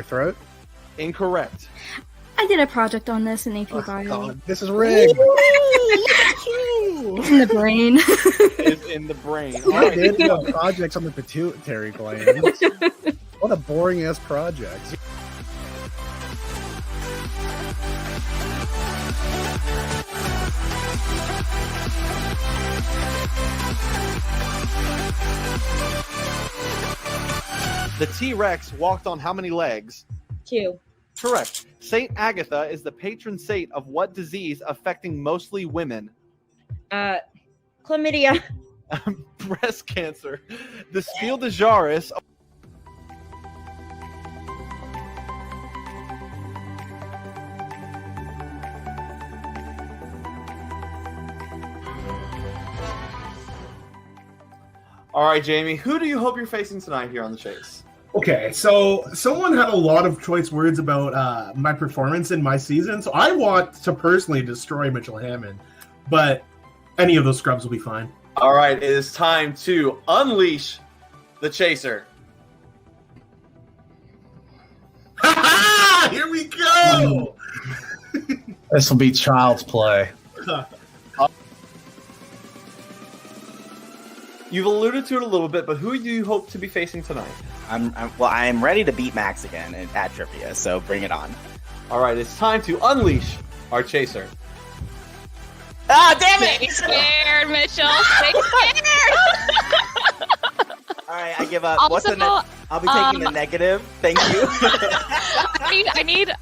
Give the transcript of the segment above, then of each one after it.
throat? Incorrect. I did a project on this in AP Bio. God, this is rigged. It's in the brain. It's in the brain. All I right. did do projects on the pituitary gland. What a boring ass project. The T-Rex walked on how many legs? 2. Correct. Saint Agatha is the patron saint of what disease affecting mostly women? Chlamydia. Breast cancer. The Spiel des Jahres. All right, Jamie, who do you hope you're facing tonight here on The Chase? Okay, so someone had a lot of choice words about my performance in my season, so I want to personally destroy Mitchell Hammond, but any of those scrubs will be fine. All right, it is time to unleash the Chaser. Ha! Here we go! This will be child's play. You've alluded to it a little bit, but who do you hope to be facing tonight? I'm ready to beat Max again at trivia, so bring it on. All right, it's time to unleash our Chaser. Ah, damn it! Stay scared, Mitchell. Stay scared. All right, I give up. Also, What's the I'll be taking the negative. Thank you.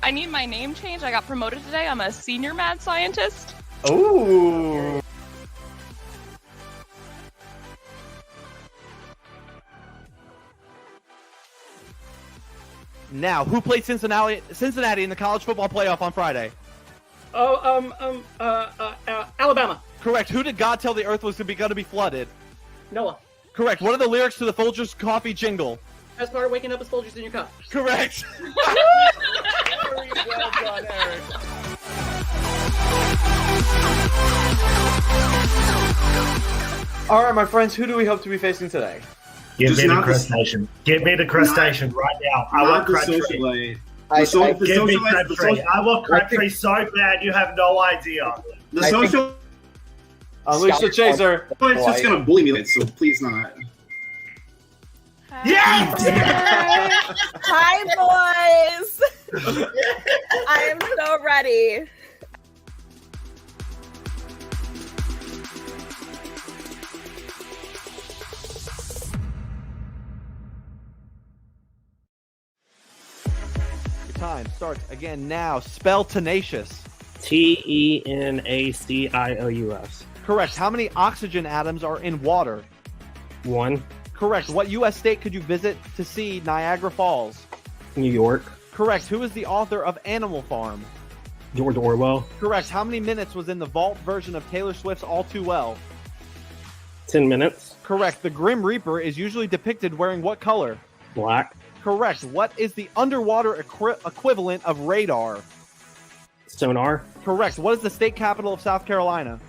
I need my name changed. I got promoted today. I'm a senior mad scientist. Ooh. Now, who played Cincinnati in the college football playoff on Friday? Alabama. Correct. Who did God tell the earth was going to be flooded? Noah. Correct. What are the lyrics to the Folgers coffee jingle? As part of waking up as Folgers in your cup. Correct. Very well done, Eric. All right, my friends, who do we hope to be facing today? Give Just me the not the- crustacean. Give me the crustacean right now. I want Not the crab social tree. aid. Give me crab tree. I want crab tree so bad you have no idea. The social. Unleash the Chaser. It's just gonna bully me, so please not. Yes! Hi, boys. I am so ready. Your time starts again now. Spell tenacious. Tenacious. Correct. How many oxygen atoms are in water? 1. Correct. What U.S. state could you visit to see Niagara Falls? New York. Correct. Who is the author of Animal Farm? George Orwell. Correct. How many minutes was in the vault version of Taylor Swift's All Too Well? 10 minutes. Correct. The Grim Reaper is usually depicted wearing what color? Black. Correct. What is the underwater equivalent of radar? Sonar. Correct. What is the state capital of South Carolina?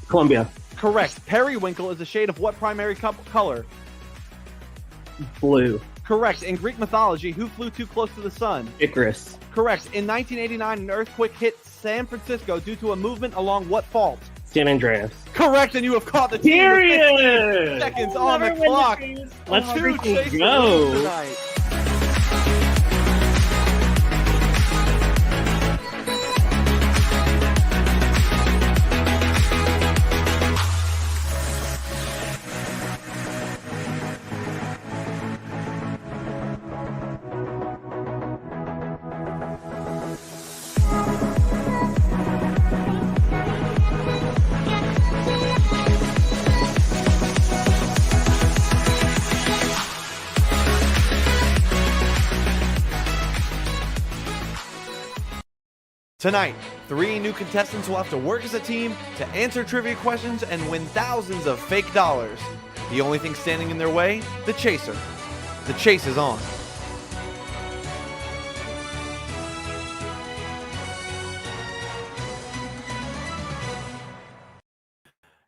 Columbia. Correct. Periwinkle is a shade of what primary color? Blue. Correct. In Greek mythology, who flew too close to the sun? Icarus. Correct. In 1989, an earthquake hit San Francisco due to a movement along what fault? San Andreas. Correct, and you have caught the team with 15 seconds on the clock. Let's Two freaking Chaser go. wins tonight. Tonight, 3 new contestants will have to work as a team to answer trivia questions and win thousands of fake dollars. The only thing standing in their way? The Chaser. The chase is on.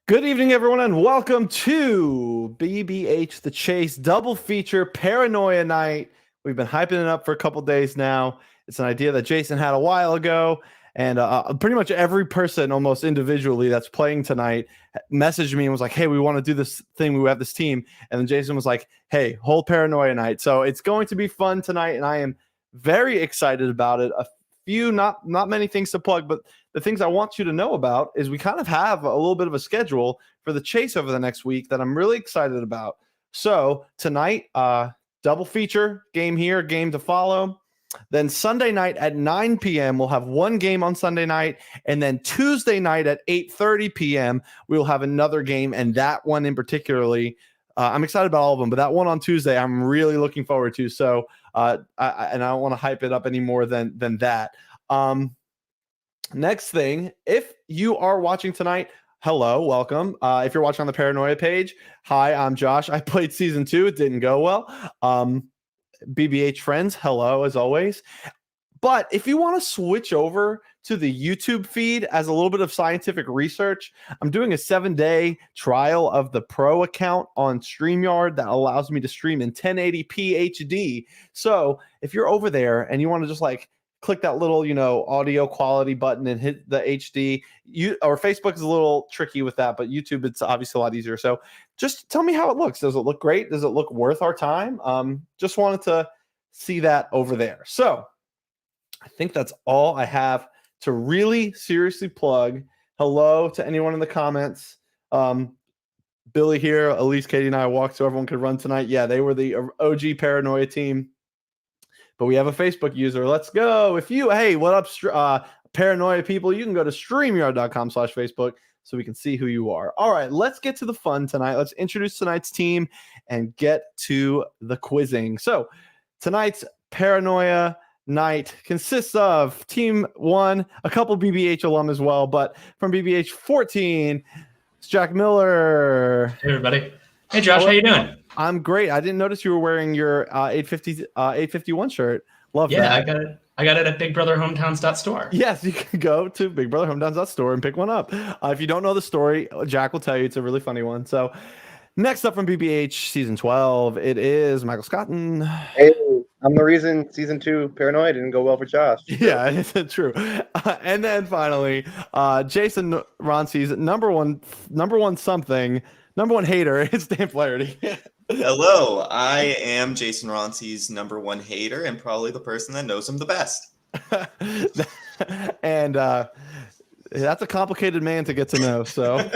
Good evening, everyone, and welcome to BBH The Chase double feature Paranoia Night. We've been hyping it up for a couple days now. It's an idea that Jason had a while ago, and pretty much every person, almost individually, that's playing tonight messaged me and was like, hey, we want to do this thing. We have this team. And then Jason was like, hey, hold Paranoia Night. So it's going to be fun tonight, and I am very excited about it. A few, not many things to plug, but the things I want you to know about is we kind of have a little bit of a schedule for the chase over the next week that I'm really excited about. So tonight, double feature, game here, game to follow. Then Sunday night at 9 p.m., we'll have one game on Sunday night. And then Tuesday night at 8:30 p.m., we'll have another game. And that one in particularly, I'm excited about all of them, but that one on Tuesday, I'm really looking forward to. So, I don't want to hype it up any more than that. Next thing, if you are watching tonight, hello, welcome. If you're watching on the Paranoia page, hi, I'm Josh. I played season 2. It didn't go well. BBH friends, hello, as always. But if you want to switch over to the YouTube feed as a little bit of scientific research, I'm doing a 7-day trial of the Pro account on StreamYard that allows me to stream in 1080p HD. So if you're over there and you want to just like click that little, audio quality button and hit the HD, or Facebook is a little tricky with that, but YouTube, it's obviously a lot easier. So just tell me how it looks. Does it look great? Does it look worth our time? Just wanted to see that over there. So I think that's all I have to really seriously plug. Hello to anyone in the comments. Billy here, Elise, Katie, and I walked so everyone could run tonight. Yeah, they were the OG Paranoia team. But we have a Facebook user. Let's go. Hey, what up, Paranoia people? You can go to StreamYard.com/Facebook so we can see who you are. All right, let's get to the fun tonight. Let's introduce tonight's team and get to the quizzing. So tonight's Paranoia Night consists of Team 1, a couple BBH alum as well, but from BBH 14, it's Jack Miller. Hey, everybody. Hey, Josh, how you doing? I'm great. I didn't notice you were wearing your 851 shirt. Love that. Yeah, I got it at BigBrotherHometowns.store. Yes, you can go to BigBrotherHometowns.store and pick one up. If you don't know the story, Jack will tell you. It's a really funny one. So next up from BBH Season 12, it is Michael Scotton. Hey, I'm the reason Season 2 Paranoia didn't go well for Josh. Yeah, it's true. And then finally, Jason Ronce's number one hater is Dan Flaherty. Hello, I am Jason Ronce's number one hater and probably the person that knows him the best. And that's a complicated man to get to know. So,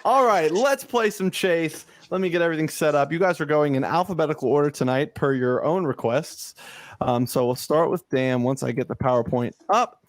all right, let's play some chase. Let me get everything set up. You guys are going in alphabetical order tonight per your own requests. So we'll start with Dan once I get the PowerPoint up.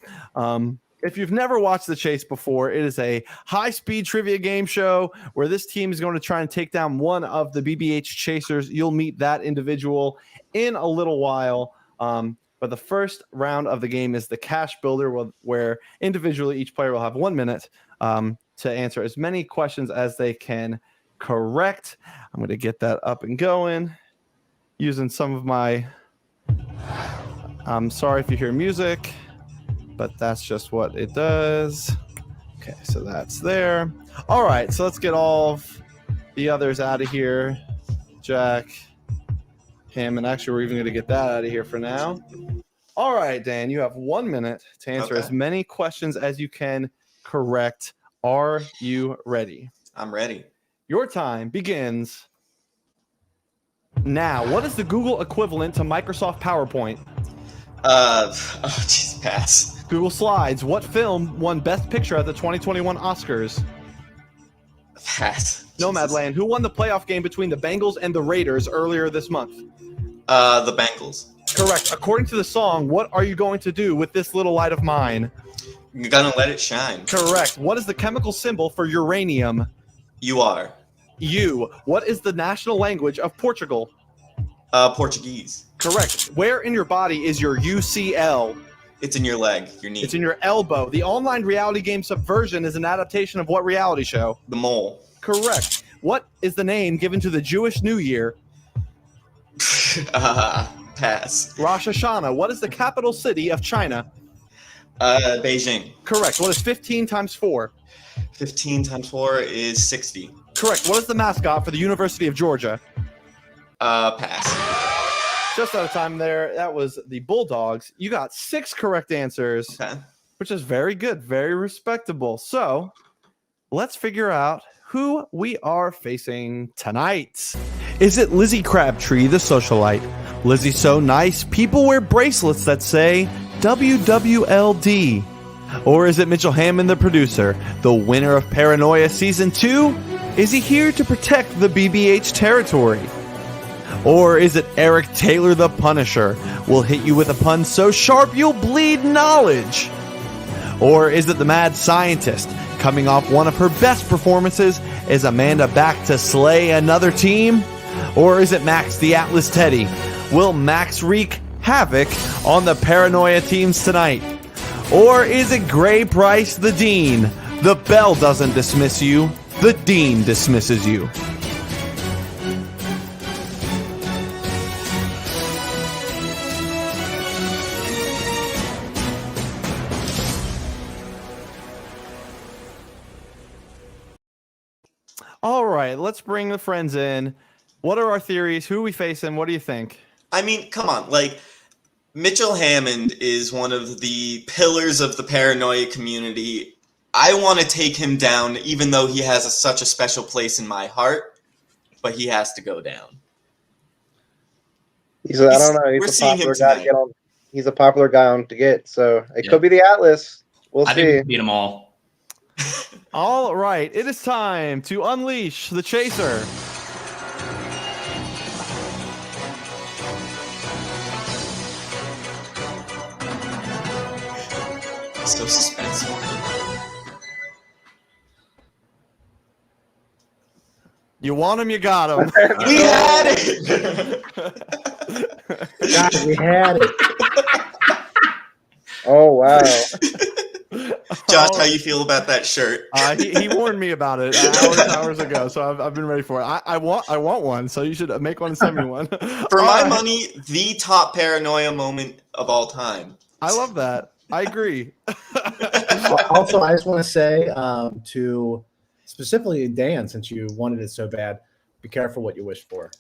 If you've never watched The Chase before, it is a high-speed trivia game show where this team is going to try and take down one of the BBH chasers. You'll meet that individual in a little while. But the first round of the game is the cash builder, where individually each player will have 1 minute to answer as many questions as they can correct. I'm going to get that up and going using some of my... I'm sorry if you hear music, but that's just what it does. Okay, so that's there. All right, so let's get all of the others out of here. Jack, him, and actually we're even going to get that out of here for now. All right, Dan, you have 1 minute to answer as many questions as you can correct. Are you ready? I'm ready. Your time begins now. What is the Google equivalent to Microsoft PowerPoint? Pass. Google Slides. What film won Best Picture at the 2021 Oscars? Pass. Nomadland. Who won the playoff game between the Bengals and the Raiders earlier this month? The Bengals. Correct. According to the song, what are you going to do with this little light of mine? You're gonna let it shine. Correct. What is the chemical symbol for uranium? You are. U. What is the national language of Portugal? Portuguese. Correct. Where in your body is your UCL? It's in your leg, your knee. It's in your elbow. The online reality game Subversion is an adaptation of what reality show? The Mole. Correct. What is the name given to the Jewish New Year? Pass. Rosh Hashanah. What is the capital city of China? Beijing. Correct. What is 15 times 4? 15 times 4 is 60. Correct. What is the mascot for the University of Georgia? Pass. Just out of time there. That was the Bulldogs. You got 6 correct answers, which is very good, very respectable. So let's figure out who we are facing tonight. Is it Lizzie Crabtree, the socialite? Lizzie's so nice, people wear bracelets that say WWLD. Or is it Mitchell Hammond, the producer, the winner of Paranoia Season 2? Is he here to protect the BBH territory? Or is it Eric Taylor, the Punisher, will hit you with a pun so sharp you'll bleed knowledge? Or is it the mad scientist, coming off one of her best performances? Is Amanda back to slay another team? Or is it Max the Atlas Teddy? Will Max wreak havoc on the Paranoia teams tonight? Or is it Gray Price the Dean? The bell doesn't dismiss you, the Dean dismisses you. All right, let's bring the friends in. What are our theories? Who are we facing? What do you think? I mean, come on. Like, Mitchell Hammond is one of the pillars of the Paranoia community. I want to take him down, even though he has such a special place in my heart, but he has to go down. I don't know. He's a popular guy to get on. He's a popular guy on to get, so it could be the Atlas. We'll see. didn't beat them all. All right, it is time to unleash the Chaser. So suspenseful. You want him, you got him. We had it! God, we had it. Oh, wow. Josh, how you feel about that shirt? He warned me about it hours ago, so I've been ready for it. I want one, so you should make one and send me one. For my money, the top Paranoia moment of all time. I love that. I agree. Also, I just want to say to specifically Dan, since you wanted it so bad, be careful what you wish for.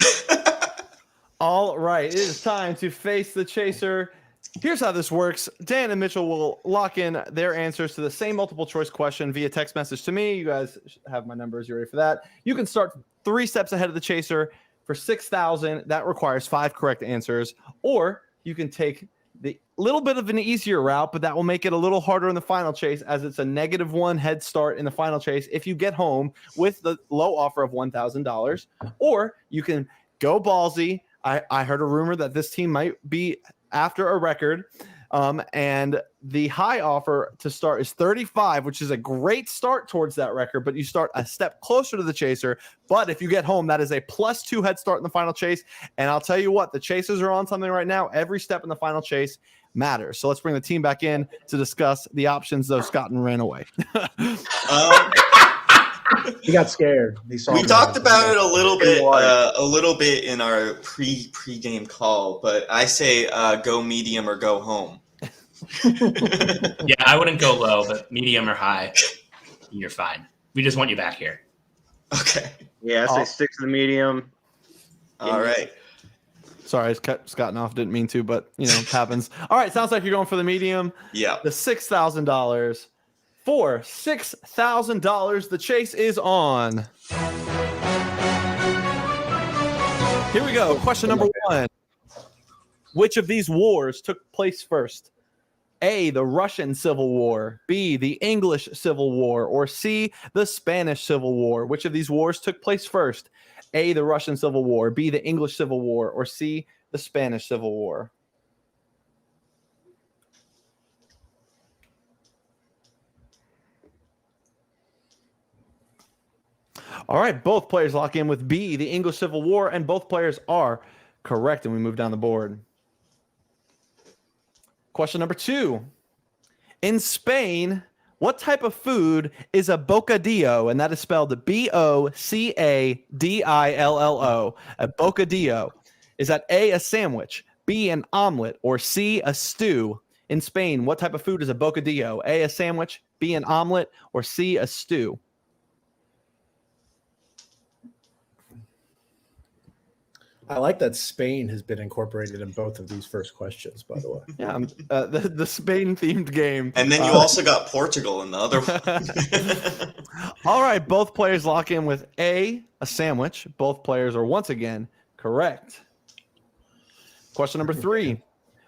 All right, it is time to face the Chaser. Here's how this works. Dan and Mitchell will lock in their answers to the same multiple choice question via text message to me. You guys have my numbers. You ready for that? You can start 3 steps ahead of the Chaser for 6,000. That requires 5 correct answers. Or you can take the little bit of an easier route, but that will make it a little harder in the final chase, as it's a -1 head start in the final chase if you get home with the low offer of $1,000. Or you can go ballsy. I heard a rumor that this team might be after a record, and the high offer to start is 35, which is a great start towards that record, but you start a step closer to the Chaser. But if you get home, that is a +2 head start in the final chase. And I'll tell you what, the Chasers are on something right now. Every step in the final chase matters. So let's bring the team back in to discuss the options, though Scott ran away. He got scared. We talked about it a little bit in our pre-game call, but I say go medium or go home. Yeah, I wouldn't go low, but medium or high, you're fine. We just want you back here. Okay. Yeah, I say stick to the medium. All right. Sorry, I cut Scott off. Didn't mean to, but it happens. All right, sounds like you're going for the medium. Yeah. The $6,000. For $6,000, the chase is on. Here we go. Question number 1. Which of these wars took place first? A, the Russian Civil War, B, the English Civil War, or C, the Spanish Civil War? Which of these wars took place first? A, the Russian Civil War, B, the English Civil War, or C, the Spanish Civil War? All right, both players lock in with B, the English Civil War, and both players are correct, and we move down the board. Question number 2. In Spain, what type of food is a bocadillo? And that is spelled B-O-C-A-D-I-L-L-O. A bocadillo. Is that A, a sandwich, B, an omelet, or C, a stew? In Spain, what type of food is a bocadillo? A sandwich, B, an omelet, or C, a stew? I like that Spain has been incorporated in both of these first questions, by the way. Yeah, the Spain-themed game. And then you also got Portugal in the other one. All right, both players lock in with a sandwich. Both players are once again correct. Question number 3.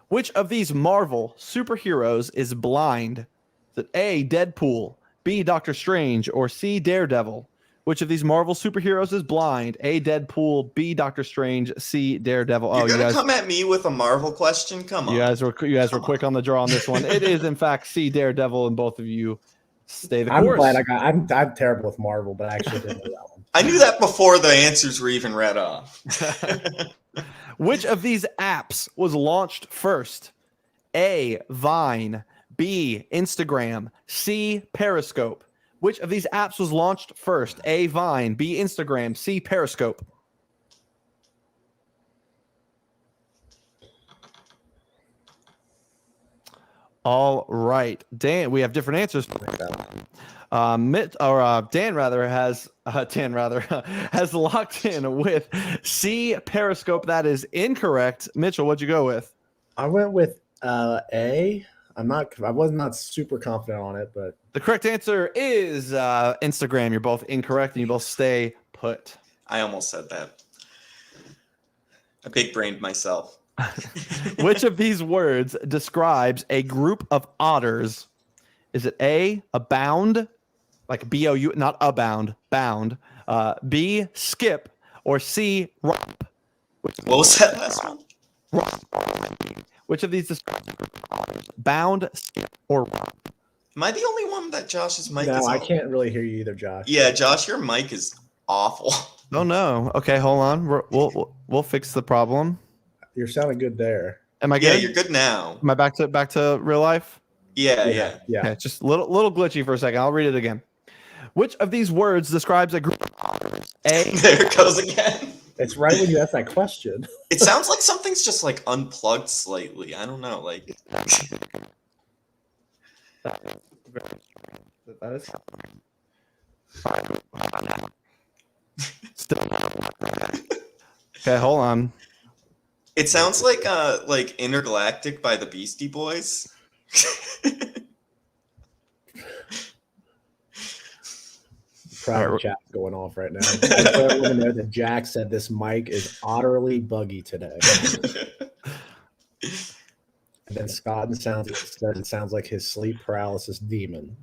Which of these Marvel superheroes is blind? Is it A, Deadpool, B, Doctor Strange, or C, Daredevil? Which of these Marvel superheroes is blind? A, Deadpool, B, Doctor Strange, C, Daredevil. You're gonna come at me with a Marvel question? Come on. You guys were quick on the draw on this one. It is in fact C, Daredevil, and both of you stay the course. I'm terrible with Marvel, but I actually didn't know that one. I knew that before the answers were even read off. Which of these apps was launched first? A, Vine, B, Instagram, C, Periscope. Which of these apps was launched first? A, Vine, B, Instagram, C, Periscope. All right, Dan. We have different answers. Dan has locked in with C, Periscope. That is incorrect. Mitchell, what'd you go with? I went with A. I was not super confident on it, but the correct answer is Instagram. You're both incorrect, and you both stay put. I almost said that. I big-brained myself. Which of these words describes a group of otters? Is it A, abound, like B-O-U, not abound, bound, B, skip, or C, romp? What was that last one? Romp. Which of these describes a group of otters? Bound, skip, or romp? Am I the only one that Josh's mic is no, I on? can't really hear you either, Josh. Yeah, Josh, your mic is awful. Oh no. Okay, hold on. We'll fix the problem. You're sounding good there. Am I good? Yeah, you're good now. Am I back to real life? Yeah. Okay, just a little glitchy for a second. I'll read it again. Which of these words describes a group of otters? A. There it goes again. It's right when you ask that question. It sounds like something's just like unplugged slightly. I don't know, like. That is. Okay, hold on. It sounds like Intergalactic by the Beastie Boys. Private chat going off right now. I want to know that Jack said this mic is utterly buggy today. And then Scott says it sounds like his sleep paralysis demon.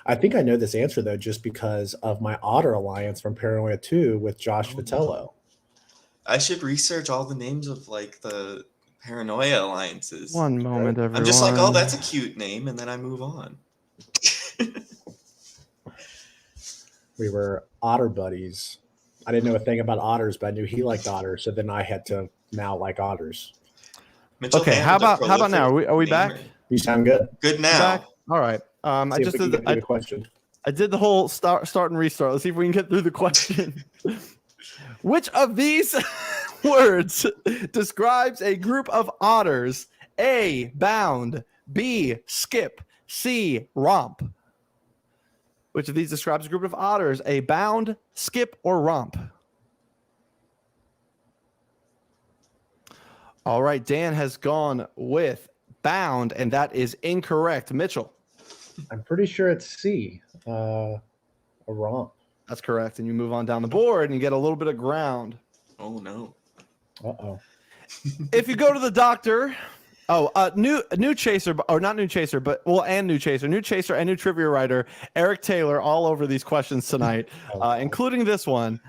I think I know this answer though, just because of my Otter Alliance from Paranoia 2 with Josh Vitello. I should research all the names of like the Paranoia alliances. One moment, everyone. I'm just like, oh, that's a cute name, and then I move on. We were otter buddies. I didn't know a thing about otters, but I knew he liked otters, so then I had to now like otters. Mitchell Okay, how about now? Are we back? You sound good. Good now. Back? All right. I just did the question. I did the whole start and restart. Let's see if we can get through the question. Which of these words describes a group of otters? A, bound, B, skip, C, romp. Which of these describes a group of otters? A, bound, skip, or romp? All right, Dan has gone with bound, and that is incorrect. Mitchell. I'm pretty sure it's C, a romp. That's correct. And you move on down the board and you get a little bit of ground. Oh, no. Uh-oh. If you go to the doctor, new chaser, or not new chaser, but and new chaser and new trivia writer, Eric Taylor, all over these questions tonight, including this one.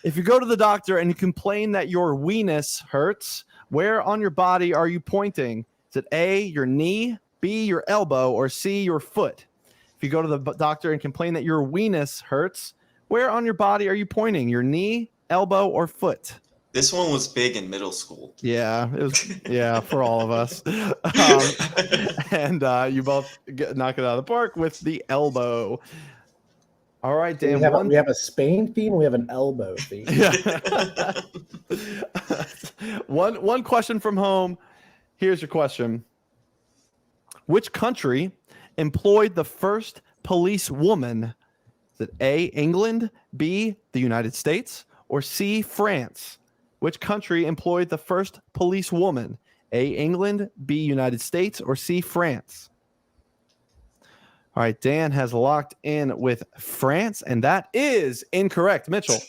If you go to the doctor and you complain that your weenus hurts, where on your body are you pointing? Is it A, your knee, B, your elbow, or C, your foot? If you go to the doctor and complain that your weenus hurts, where on your body are you pointing? Your knee, elbow, or foot? This one was big in middle school. Yeah, it was. For all of us. And you both knock it out of the park with the elbow. All right, Dan. We have a Spain theme. We have an elbow theme. Yeah. One question from home. Here's your question. Which country employed the first police woman? Is it A, England, B, the United States, or C, France? Which country employed the first police woman? A, England, B, United States, or C, France? All right, Dan has locked in with France, and that is incorrect. Mitchell.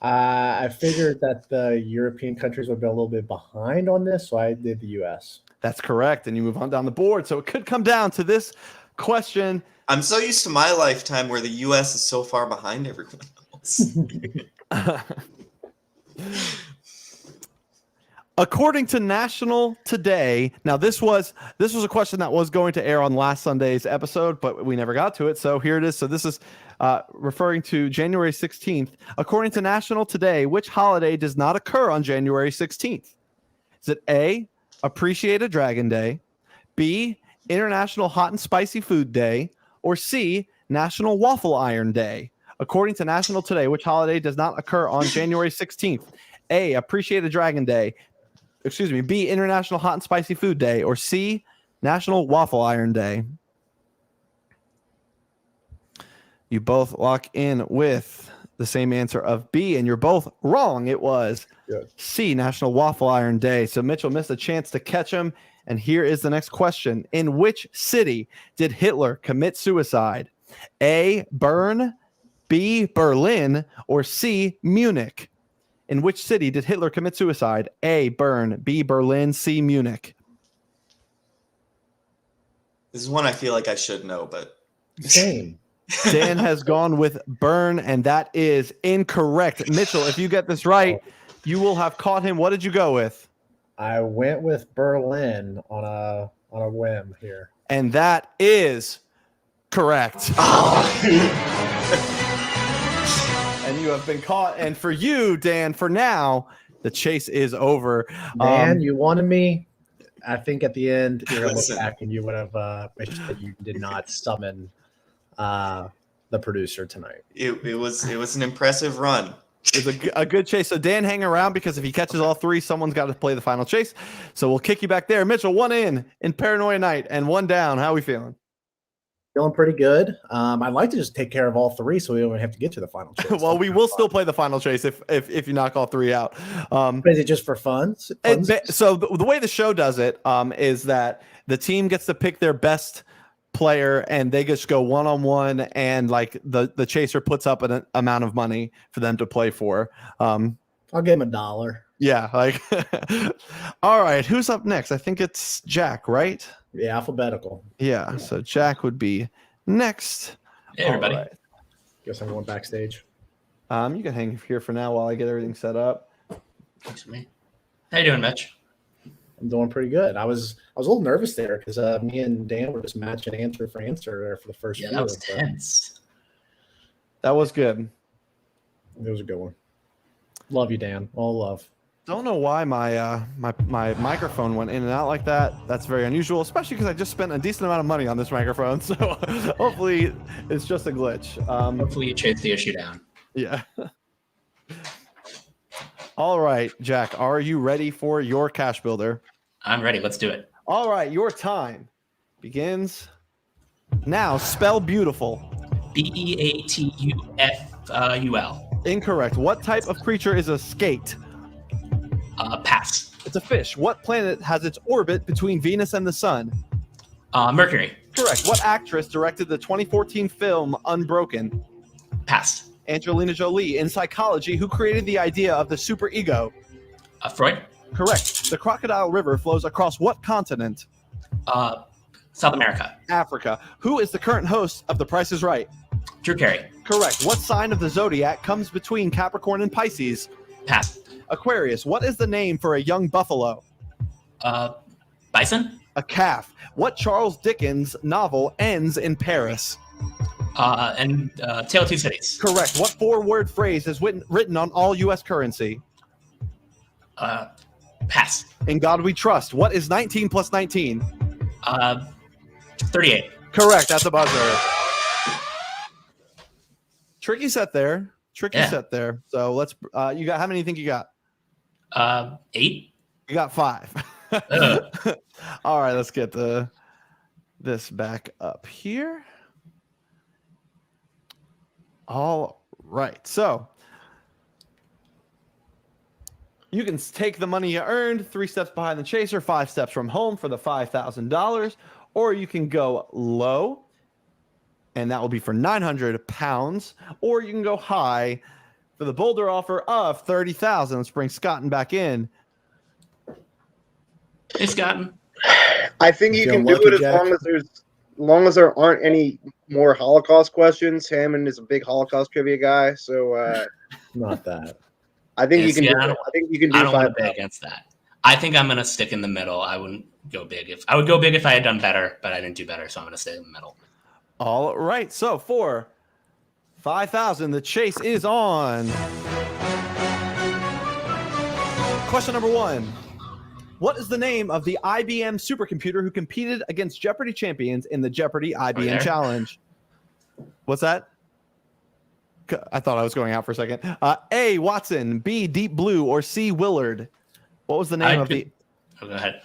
I figured that the European countries would be a little bit behind on this, so I did the U.S. That's correct, and you move on down the board. So it could come down to this question. I'm so used to my lifetime where the U.S. is so far behind everyone else. According to National Today, now this was a question that was going to air on last Sunday's episode, but we never got to it. So here it is. So this is referring to January 16th. According to National Today, which holiday does not occur on January 16th? Is it A, Appreciate a Dragon Day, B, International Hot and Spicy Food Day, or C, National Waffle Iron Day? According to National Today, which holiday does not occur on January 16th? A, Appreciate a Dragon Day. B, International Hot and Spicy Food Day, or C, National Waffle Iron Day. You both lock in with the same answer of B, and you're both wrong. It was C, National Waffle Iron Day. So Mitchell missed a chance to catch him, and here is the next question. In which city did Hitler commit suicide? A, Bern, B, Berlin, or C, Munich? In which city did Hitler commit suicide? A, Bern, B, Berlin, C, Munich. This is one I feel like I should know, but same. Dan has gone with Bern, and that is incorrect. Mitchell, if you get this right, you will have caught him. What did you go with? I went with Berlin on a whim here, and that is correct. And you have been caught. And for you, Dan, for now, the chase is over. Man, you wanted me. I think at the end, you're going to look back and you would have wished that you did not summon the producer tonight. It was an impressive run. It was a good chase. So Dan, hang around, because if he catches all three, someone's got to play the final chase. So we'll kick you back there. Mitchell, 1 in Paranoia Night and 1 down. How are we feeling? Feeling pretty good. I'd like to just take care of all three so we don't have to get to the final chase. Well, we will still play the final chase if you knock all three out. Is it just for fun? So the way the show does it is that the team gets to pick their best player and they just go one-on-one, and like the chaser puts up an amount of money for them to play for. I'll give him $1. Yeah, like all right, who's up next? I think it's Jack, right? Yeah, alphabetical. Yeah, so Jack would be next. Hey, everybody. Right. Guess I'm going backstage. You can hang here for now while I get everything set up. Thanks for me. How you doing, Mitch? I'm doing pretty good. I was a little nervous there because me and Dan were just matching answer for answer there for the first. Yeah, that was tense. That was good. It was a good one. Love you, Dan. All love. Don't know why my microphone went in and out like that. That's very unusual, especially because I just spent a decent amount of money on this microphone. So hopefully it's just a glitch. Hopefully you chase the issue down. Yeah. All right, Jack, are you ready for your cash builder? I'm ready. Let's do it. All right, your time begins now. Spell beautiful. Beatuful. Incorrect. What type of creature is a skate? Pass. It's a fish. What planet has its orbit between Venus and the sun? Mercury. Correct. What actress directed the 2014 film Unbroken? Pass. Angelina Jolie. In psychology, who created the idea of the superego? Freud. Correct. The Crocodile River flows across what continent? South America. Africa. Who is the current host of The Price is Right? Drew Carey. Correct. What sign of the zodiac comes between Capricorn and Pisces? Pass. Aquarius. What is the name for a young buffalo? Bison. A calf. What Charles Dickens novel ends in Paris? And Tale of Two Cities. Correct. What 4-word phrase is written on all U.S. currency? Pass. In God We Trust. What is 19 plus 19? 38. Correct. That's a buzzer. Tricky set there. Yeah. Set there. So let's. You got how many? You think you got? 8. You got 5. All right. Let's get this back up here. All right. So you can take the money you earned 3 steps behind the chaser, 5 steps from home for the $5,000, or you can go low, and that will be for 900 pounds, or you can go high for the bolder offer of 30,000. Let's bring Scotton back in. Hey, Scotton. I think you can do it as long as there aren't any more Holocaust questions. Hammond is a big Holocaust trivia guy, so not that. I think you can. I think you can do. I don't want to bet against that. I think I'm going to stick in the middle. I wouldn't go big. I would go big if I had done better, but I didn't do better, so I'm going to stay in the middle. All right. So for 5,000, the chase is on. Question number 1. What is the name of the IBM supercomputer who competed against Jeopardy champions in the Jeopardy IBM Challenge? What's that? I thought I was going out for a second. A, Watson, B, Deep Blue, or C, Willard? What was the name of the... Oh, go ahead.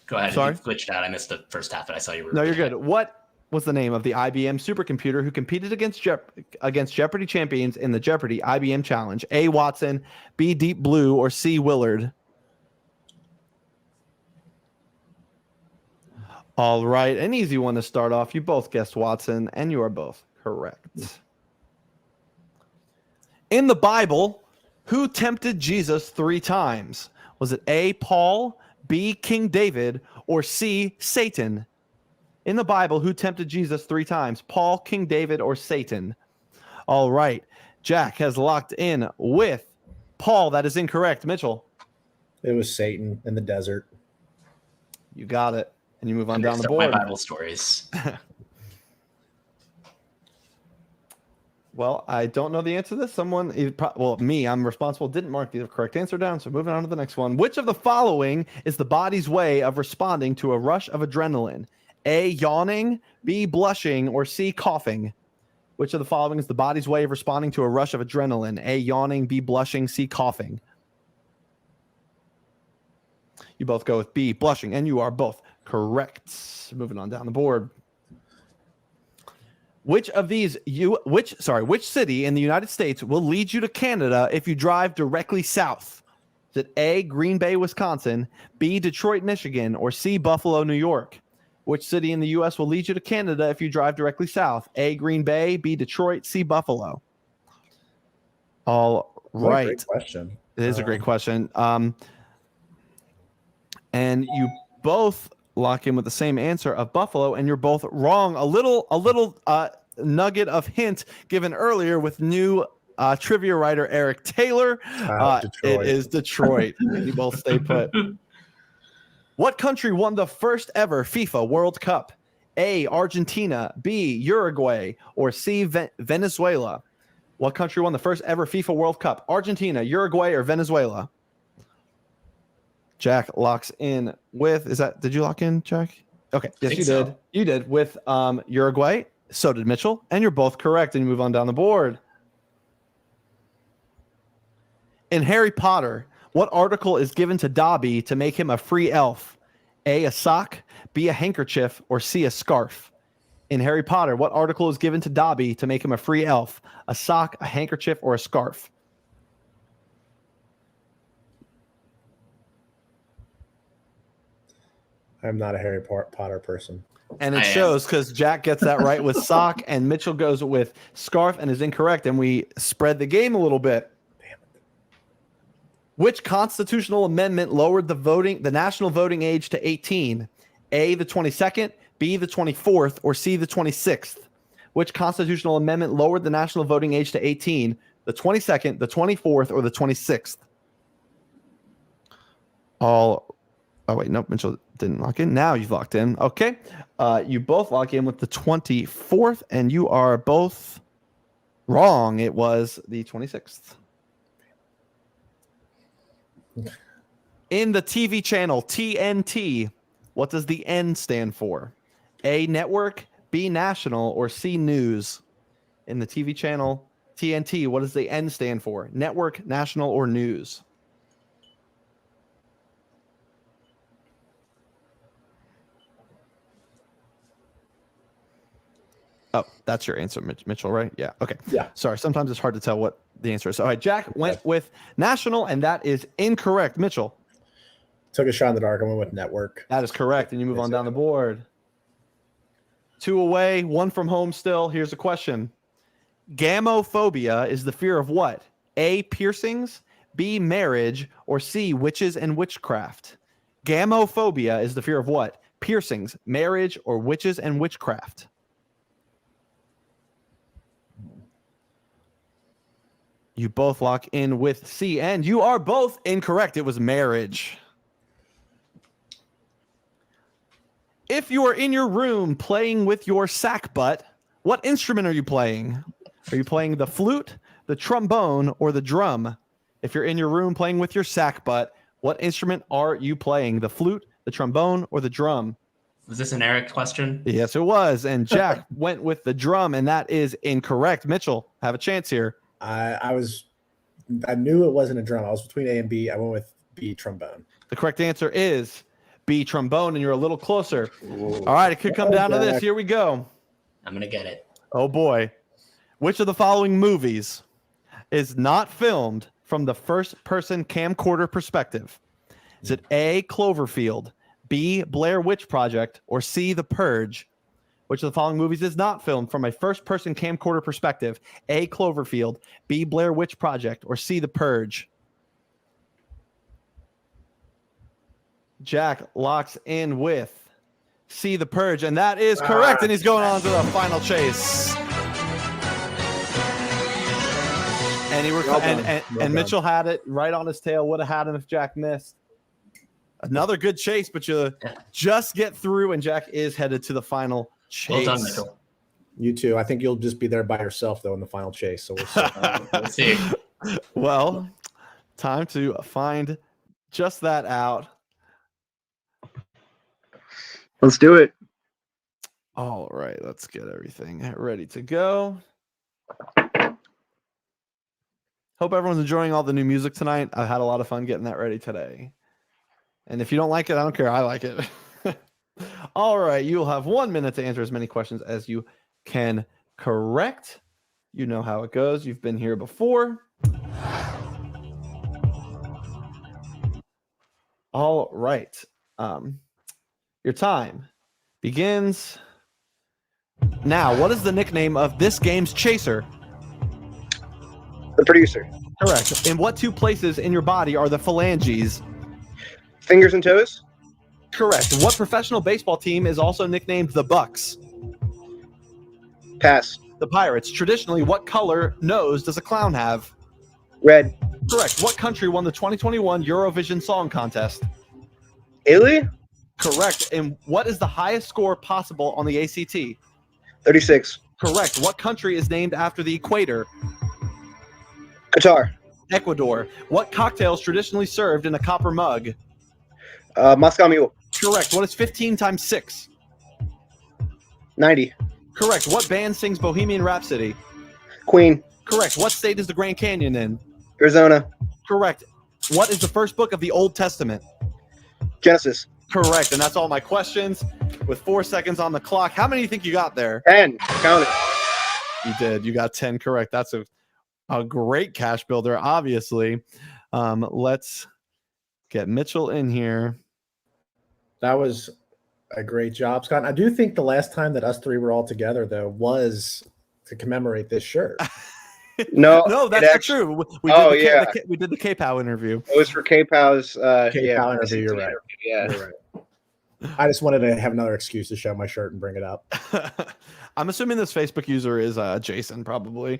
Go ahead. Sorry? You glitched out. I missed the first half, but I saw you were... No, you're good. What was the name of the IBM supercomputer who competed against Jeopardy champions in the Jeopardy IBM Challenge? A, Watson, B, Deep Blue, or C, Willard? All right. An easy one to start off. You both guessed Watson, and you are both correct. In the Bible, who tempted Jesus 3 times? Was it A, Paul, B, King David, or C, Satan? In the Bible, who tempted Jesus 3 times? Paul, King David, or Satan? All right. Jack has locked in with Paul. That is incorrect. Mitchell? It was Satan in the desert. You got it. And you move on down the board. My Bible stories. Well, I don't know the answer to this. Me, I'm responsible, didn't mark the correct answer down, so moving on to the next one. Which of the following is the body's way of responding to a rush of adrenaline? A, yawning, B, blushing, or C, coughing? Which of the following is the body's way of responding to a rush of adrenaline? A, yawning, B, blushing, C, coughing? You both go with B, blushing, and you are both correct. Moving on down the board. Which city in the United States will lead you to Canada if you drive directly south? Is it A, Green Bay, Wisconsin, B, Detroit, Michigan, or C, Buffalo, New York? Which city in the U.S. will lead you to Canada if you drive directly south? A, Green Bay, B, Detroit, C, Buffalo. All right. Great question. It is a great question. And you both lock in with the same answer of Buffalo, and you're both wrong. A little nugget of hint given earlier with new trivia writer Eric Taylor. It is Detroit. You both stay put. What country won the first ever FIFA World Cup? A, Argentina, B, Uruguay, or C, Venezuela? What country won the first ever FIFA World Cup? Argentina, Uruguay, or Venezuela? Jack locks in with, did you lock in, Jack? Okay. Yes, you did. You did with Uruguay. So did Mitchell. And you're both correct. And you move on down the board. In Harry Potter, what article is given to Dobby to make him a free elf? A, a sock, B, a handkerchief, or C, a scarf? In Harry Potter, what article is given to Dobby to make him a free elf? A sock, a handkerchief, or a scarf? I'm not a Harry Potter person. And it shows because Jack gets that right with sock and Mitchell goes with scarf and is incorrect. And we spread the game a little bit. Damn it. Which constitutional amendment lowered the national voting age to 18? A, the 22nd, B, the 24th, or C, the 26th? Which constitutional amendment lowered the national voting age to 18? The 22nd, the 24th, or the 26th? Oh, wait, nope, Mitchell didn't lock in. Now you've locked in. Okay. You both lock in with the 24th, and you are both wrong. It was the 26th. In the TV channel TNT, what does the N stand for? A, network, B, national, or C, news? In the TV channel TNT, what does the N stand for? Network, national, or news? Oh, that's your answer, Mitchell, right? Yeah. Okay. Yeah. Sorry. Sometimes it's hard to tell what the answer is. All right. Jack went with national, and that is incorrect. Mitchell. Took a shot in the dark. I went with network. That is correct. And you move on down the board. 2 away, 1 from home still. Here's a question. Gamophobia is the fear of what? A, piercings, B, marriage, or C, witches and witchcraft? Gamophobia is the fear of what? Piercings, marriage, or witches and witchcraft? You both lock in with C, and you are both incorrect. It was marriage. If you are in your room playing with your sack butt, what instrument are you playing? Are you playing the flute, the trombone, or the drum? If you're in your room playing with your sack butt, what instrument are you playing? The flute, the trombone, or the drum? Was this an Eric question? Yes, it was. And Jack went with the drum, and that is incorrect. Mitchell, have a chance here. I knew it wasn't a drum. I was between A and B. I went with B, trombone. The correct answer is B, trombone, and you're a little closer. All right, it could come down to this. Here we go. I'm going to get it. Oh, boy. Which of the following movies is not filmed from the first-person camcorder perspective? Is it A, Cloverfield, B, Blair Witch Project, or C, The Purge? Which of the following movies is not filmed from a first-person camcorder perspective? A, Cloverfield, B, Blair Witch Project, or C, The Purge? Jack locks in with C, The Purge, and that is correct, and he's going on to the final chase. And Mitchell had it right on his tail. Would have had him if Jack missed. Another good chase, but you just get through, and Jack is headed to the final chase. Well done, Mitchell. You too. I think you'll just be there by yourself, though, in the final chase. So we'll see. We'll see. Well, time to find just that out. Let's do it. All right, let's get everything ready to go. Hope everyone's enjoying all the new music tonight. I had a lot of fun getting that ready today. And if you don't like it, I don't care. I like it. All right, you'll have 1 minute to answer as many questions as you can correct. You know how it goes. You've been here before. All right. Your time begins now. What is the nickname of this game's chaser? The producer. Correct. In what 2 places in your body are the phalanges? Fingers and toes. Correct. What professional baseball team is also nicknamed the Bucks? Pass. The Pirates. Traditionally, what color nose does a clown have? Red. Correct. What country won the 2021 Eurovision Song Contest? Italy. Correct. And what is the highest score possible on the ACT? 36. Correct. What country is named after the equator? Qatar. Ecuador. What cocktail is traditionally served in a copper mug? Moscow Mule. Correct. What is 15 times 6? 90. Correct. What band sings Bohemian Rhapsody? Queen. Correct. What state is the Grand Canyon in? Arizona. Correct. What is the first book of the Old Testament? Genesis. Correct. And that's all my questions with 4 seconds on the clock. How many do you think you got there? 10. Count it. You did. You got 10 correct. That's a great cash builder, obviously. Let's get Mitchell in here. That was a great job, Scott. I do think the last time that us 3 were all together, though, was to commemorate this shirt. No, that's not true. We did the K-Pow interview. It was for K-Pow's K-Pow interview. You're right. Yeah. You're right. I just wanted to have another excuse to show my shirt and bring it up. I'm assuming this Facebook user is Jason, probably.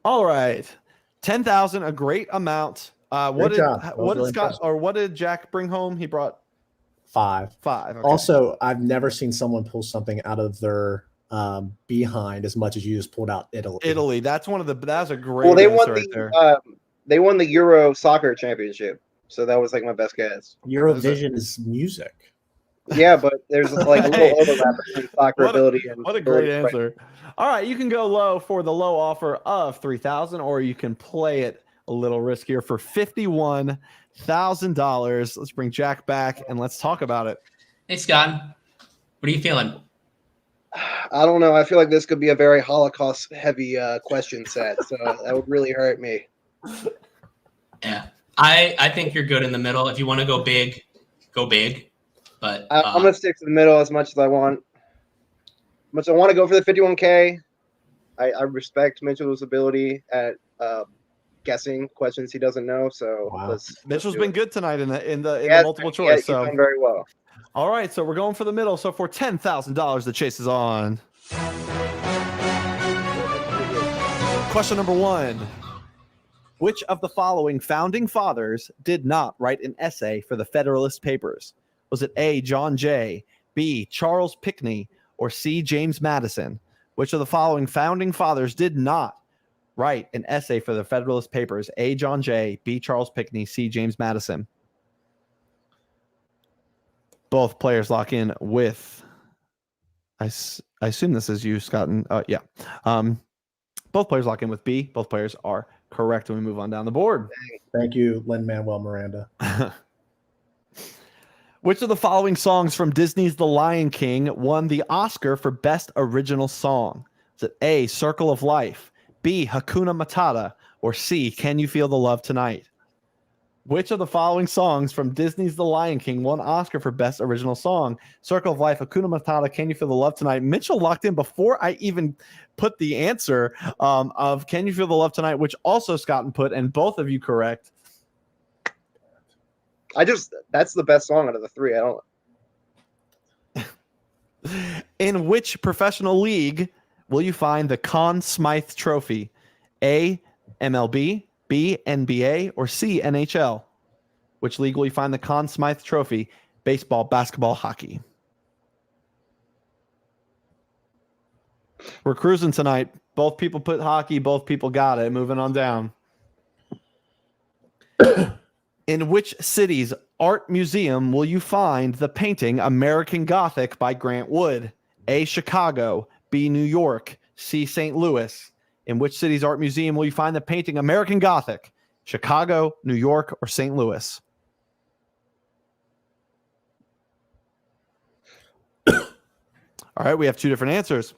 All right, 10,000, a great amount. What did Scott or what did Jack bring home? He brought 5. 5. Okay. Also, I've never seen someone pull something out of their behind as much as you just pulled out Italy. Italy. That's a great. Well, they won the Euro Soccer Championship, so that was like my best guess. Eurovision is music. Yeah, but there's like a little overlap between soccer ability and what a great ability. answer. All right, you can go low for the low offer of 3,000, or you can play it a little riskier for $51,000. Let's bring Jack back and let's talk about it. Hey, Scott. What are you feeling? I don't know. I feel like this could be a very Holocaust-heavy question set, so that would really hurt me. Yeah, I think you're good in the middle. If you want to go big, go big. But I'm gonna stick to the middle as much as I want. Much I want to go for the 51K. I respect Mitchell's ability at guessing questions he doesn't know. So Mitchell's been good tonight in the multiple choice. Yeah, he's so done very well. All right, so we're going for the middle. So for $10,000, the chase is on. Question number 1. Which of the following founding fathers did not write an essay for the Federalist Papers? Was it A, John Jay, B, Charles Pinckney, or C, James Madison? Which of the following founding fathers did not write an essay for the Federalist Papers? A, John Jay, B, Charles Pinckney, C, James Madison. Both players lock in with, I assume this is you, Scott. Yeah. Both players lock in with B. Both players are correct when we move on down the board. Thank you, Lin-Manuel Miranda. Which of the following songs from Disney's The Lion King won the Oscar for Best Original Song? Is it A, Circle of Life, B, Hakuna Matata, or C, Can You Feel the Love Tonight? Which of the following songs from Disney's The Lion King won Oscar for Best Original Song? Circle of Life, Hakuna Matata, Can You Feel the Love Tonight? Mitchell locked in before I even put the answer of Can You Feel the Love Tonight, which also Scott put, and both of you correct. That's the best song out of the three. I don't. In which professional league will you find the Conn Smythe Trophy? A, MLB, B, NBA, or C, NHL? Which league will you find the Conn Smythe Trophy? Baseball, basketball, hockey. We're cruising tonight. Both people put hockey. Both people got it. Moving on down. In which city's art museum will you find the painting American Gothic by Grant Wood? A, Chicago, B, New York, C, St. Louis. In which city's art museum will you find the painting American Gothic? Chicago, New York, or St. Louis? All right, we have two different answers.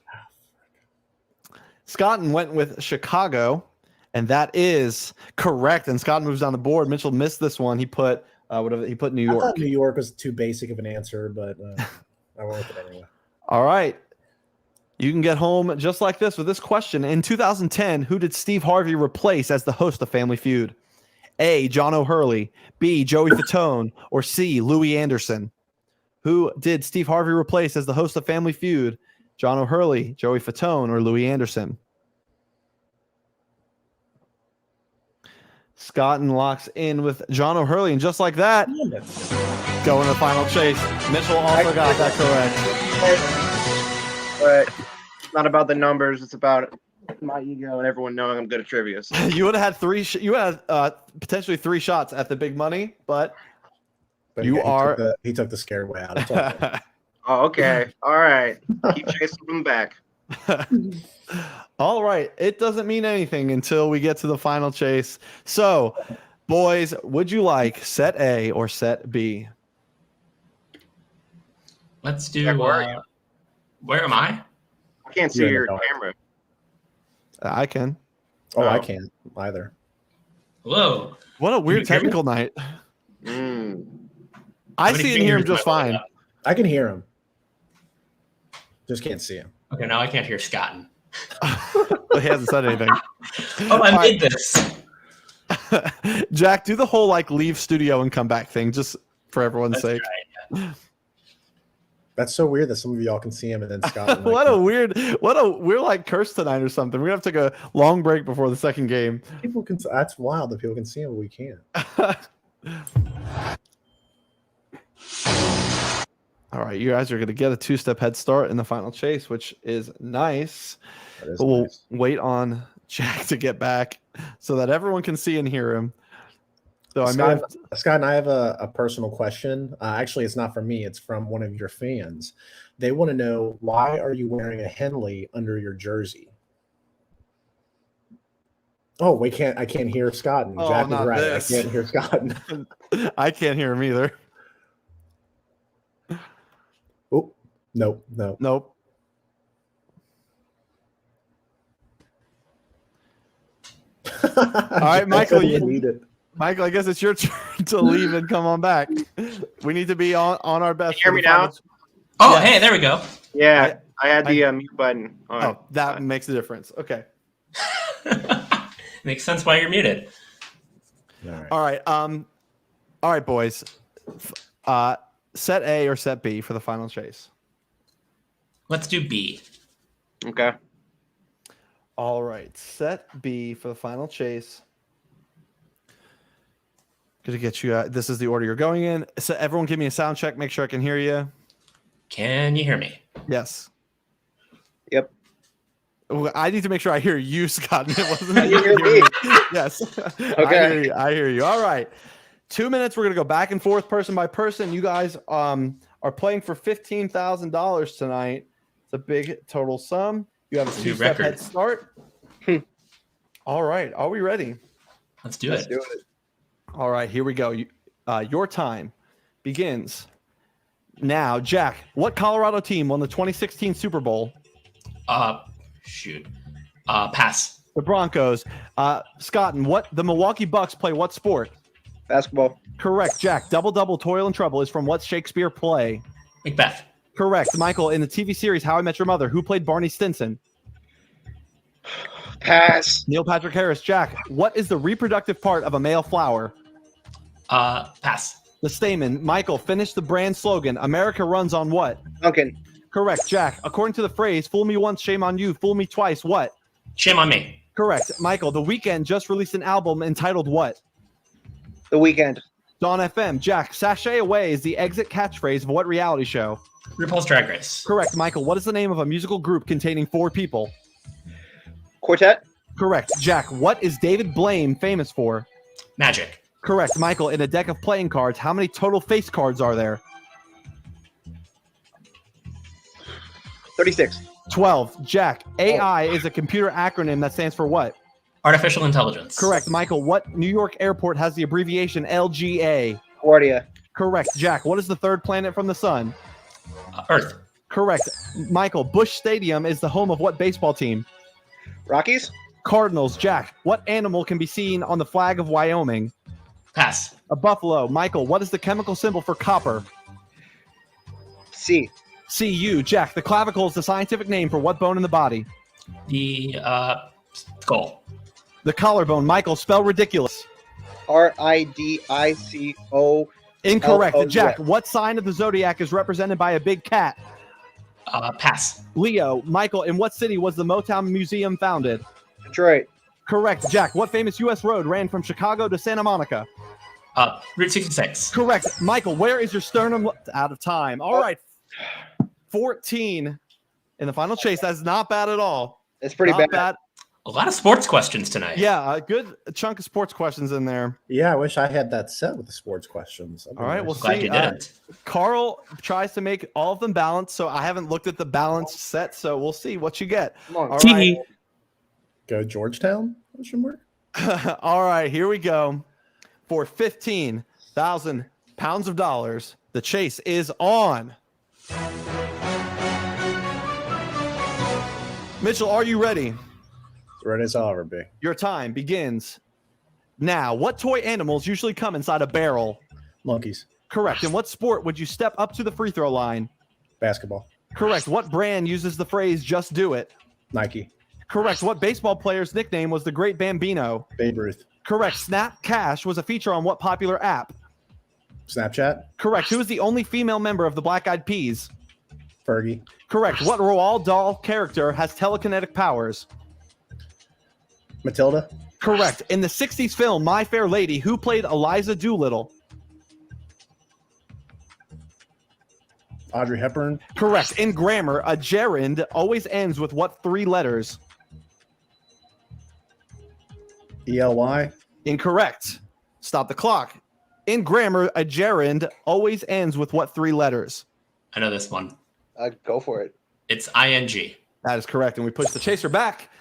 Scotton went with Chicago, and that is correct. And Scott moves down the board. Mitchell missed this one. He put he put New York. I thought New York was too basic of an answer, but I went with it anyway. All right. You can get home just like this with this question. In 2010, who did Steve Harvey replace as the host of Family Feud? A, John O'Hurley, B, Joey Fatone, or C, Louis Anderson? Who did Steve Harvey replace as the host of Family Feud? John O'Hurley, Joey Fatone, or Louis Anderson? Scotton locks in with John O'Hurley, and just like that, going to the final chase. Mitchell also got that correct. But it's not about the numbers. It's about my ego and everyone knowing I'm good at trivia. So. You would have had you had potentially 3 shots at the big money, but you he took the scare way out. It's all good. Oh, okay. All right. Keep chasing them back. All right. It doesn't mean anything until we get to the final chase. So, boys, would you like set A or set B? Let's do. Jack, where are you? Where am I? I can't see your camera. I can. Oh, I can't either. Hello. What a weird technical night. I see and hear him just fine. I can hear him. Just can't see him. Okay, now I can't hear Scotton. He hasn't said anything. Oh, I made this. Jack, do the whole leave studio and come back thing, just for everyone's sake. Right, yeah. That's so weird that some of y'all can see him and then Scott. we're cursed tonight or something. We're gonna have to take a long break before the second game. People can. That's wild that people can see him, but we can't. All right, you guys are going to get a 2-step head start in the final chase, which is nice. We'll wait on Jack to get back so that everyone can see and hear him. So Scott and I have a personal question. Actually, it's not from me. It's from one of your fans. They want to know, why are you wearing a Henley under your jersey? Oh, I can't hear Scott. And Jack is right. This. I can't hear Scott. I can't hear him either. Oh, nope. All right, Michael. Michael, I guess it's your turn to leave and come on back. We need to be on our best. Can you hear me now? Oh, hey, there we go. Yeah, I had the mute button on. Oh, that makes a difference. Okay. Makes sense why you're muted. All right, boys. Set A or set B for the final chase? Let's do B. Okay. All right, set B for the final chase. Gonna get you. This is the order you're going in. So everyone, give me a sound check. Make sure I can hear you. Can you hear me? Yes. Yep. I need to make sure I hear you, Scott. It wasn't you hear me. Yes. Okay. I hear you. All right. 2 minutes. We're gonna go back and forth, person by person. You guys are playing for $15,000 tonight. It's a big total sum. You have a 2-step head start. All right. Are we ready? Let's do it. All right. Here we go. Your time begins now. Jack, what Colorado team won the 2016 Super Bowl? Pass. The Broncos. Scott, and the Milwaukee Bucks play what sport? Basketball. Correct. Jack, Double Double, Toil and Trouble is from what Shakespeare play? Macbeth. Correct. Michael, in the TV series How I Met Your Mother, who played Barney Stinson? Pass. Neil Patrick Harris. Jack, what is the reproductive part of a male flower? Pass. The stamen. Michael, finish the brand slogan. America runs on what? Duncan. Correct. Jack, according to the phrase, fool me once, shame on you, fool me twice, what? Shame on me. Correct. Michael, The Weeknd just released an album entitled what? The Weeknd. Dawn FM. Jack, sashay away is the exit catchphrase of what reality show? RuPaul's Drag Race. Correct. Michael, what is the name of a musical group containing 4 people? Quartet. Correct. Jack, what is David Blaine famous for? Magic. Correct. Michael, in a deck of playing cards, how many total face cards are there? 36. 12. Jack, AI is a computer acronym that stands for what? Artificial intelligence. Correct. Michael, what New York airport has the abbreviation LGA? LaGuardia. Correct. Jack, what is the third planet from the sun? Earth. Correct. Michael, Busch Stadium is the home of what baseball team? Rockies. Cardinals. Jack, what animal can be seen on the flag of Wyoming? Pass. A buffalo. Michael, what is the chemical symbol for copper? C. Cu. Jack, the clavicle is the scientific name for what bone in the body? The skull. The collarbone. Michael, spell ridiculous. RIDICO. Incorrect. L-O-U-S. Jack, what sign of the zodiac is represented by a big cat? Pass. Leo. Michael, in what city was the Motown Museum founded? Detroit. Correct. Jack, what famous U.S. road ran from Chicago to Santa Monica? Route 66. Correct. Michael, where is your sternum? Out of time. All right. 14 in the final chase. That's not bad at all. It's pretty bad. A lot of sports questions tonight. Yeah, a good chunk of sports questions in there. Yeah, I wish I had that set with the sports questions. All right, we'll Glad see. you didn't. Carl tries to make all of them balanced, so I haven't looked at the balanced set, so we'll see what you get. All right. Go Georgetown? All right, here we go. For 15,000 pounds of dollars, the chase is on. Mitchell, are you ready? Ready as I'll ever be. Your time begins now. What toy animals usually come inside a barrel? Monkeys. Correct. In what sport would you step up to the free throw line? Basketball. Correct. What brand uses the phrase "just do it"? Nike. Correct. What baseball player's nickname was the Great Bambino? Babe Ruth. Correct. Snap Cash was a feature on what popular app? Snapchat. Correct. Who is the only female member of the Black Eyed Peas? Fergie. Correct. What Roald Dahl character has telekinetic powers? Matilda. Correct. In the 60s film My Fair Lady, who played Eliza Doolittle? Audrey Hepburn. Correct. In grammar, a gerund always ends with what 3 letters? ELY. Incorrect. Stop the clock. In grammar, a gerund always ends with what 3 letters? I know this one. Go for it. It's ing. That is correct. And we push the chaser back.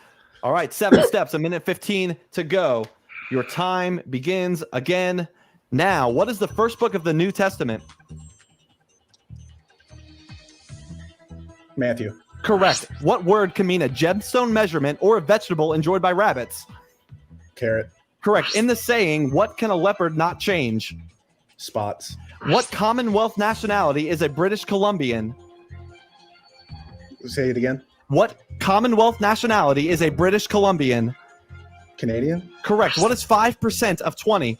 All right, 7 steps, 1:15 to go. Your time begins again now. What is the first book of the New Testament? Matthew. Correct. What word can mean a gemstone measurement or a vegetable enjoyed by rabbits? Carrot. Correct. In the saying, what can a leopard not change? Spots. What Commonwealth nationality is a British Columbian? Say it again. What Commonwealth nationality is a British Columbian? Canadian. Correct. What is 5% of 20?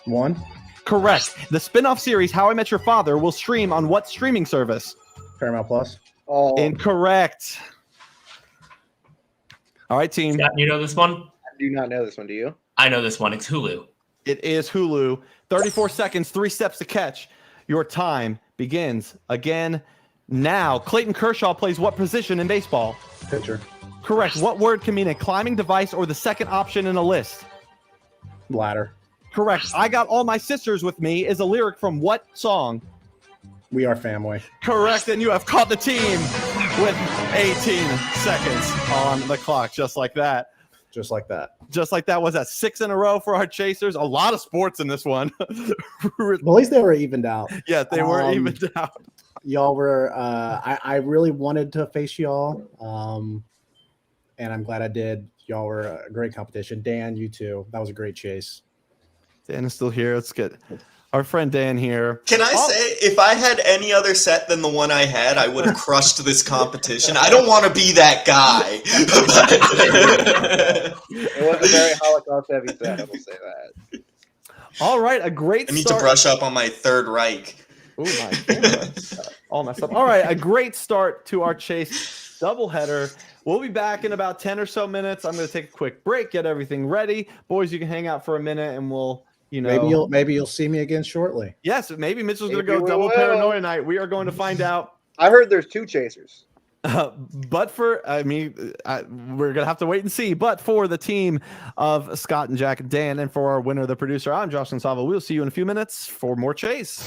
1. Correct. The spin-off series How I Met Your Father will stream on what streaming service? Paramount Plus. Oh, Incorrect. All right, team. Scott, you know this one? I do not know this one. Do you? I know this one. It's Hulu. It is Hulu. 34 seconds, 3 steps to catch. Your time begins again now. Clayton Kershaw plays what position in baseball? Pitcher. Correct. What word can mean a climbing device or the second option in a list? Ladder. Correct. I Got All My Sisters With Me is a lyric from what song? We Are Family. Correct. And you have caught the team with 18 seconds on the clock, just like that. Just like that. Just like that. Was that 6 in a row for our chasers? A lot of sports in this one. Well, at least they were evened out. Yeah, they were evened out. Y'all were. I really wanted to face y'all, and I'm glad I did. Y'all were a great competition. Dan, you too. That was a great chase. Dan is still here. Let's get our friend Dan here. Can I say, if I had any other set than the one I had, I would have crushed this competition. I don't want to be that guy. It was a very Holocaust-heavy set. I will say that. All right, a great I need start. to brush up on my Third Reich. Oh my God. All messed up. All right, a great start to our chase doubleheader. We'll be back in about 10 or so minutes. I'm going to take a quick break, get everything ready. Boys, you can hang out for a minute and we'll, maybe you'll see me again shortly. Yes, maybe Mitchell's going to Maybe go we double will. paranoia night. We are going to find out. I heard there's 2 chasers. But for, we're going to have to wait and see. But for the team of Scott and Jack and Dan, and for our winner, the producer, I'm Josh Gonsalvo. We'll see you in a few minutes for more chase.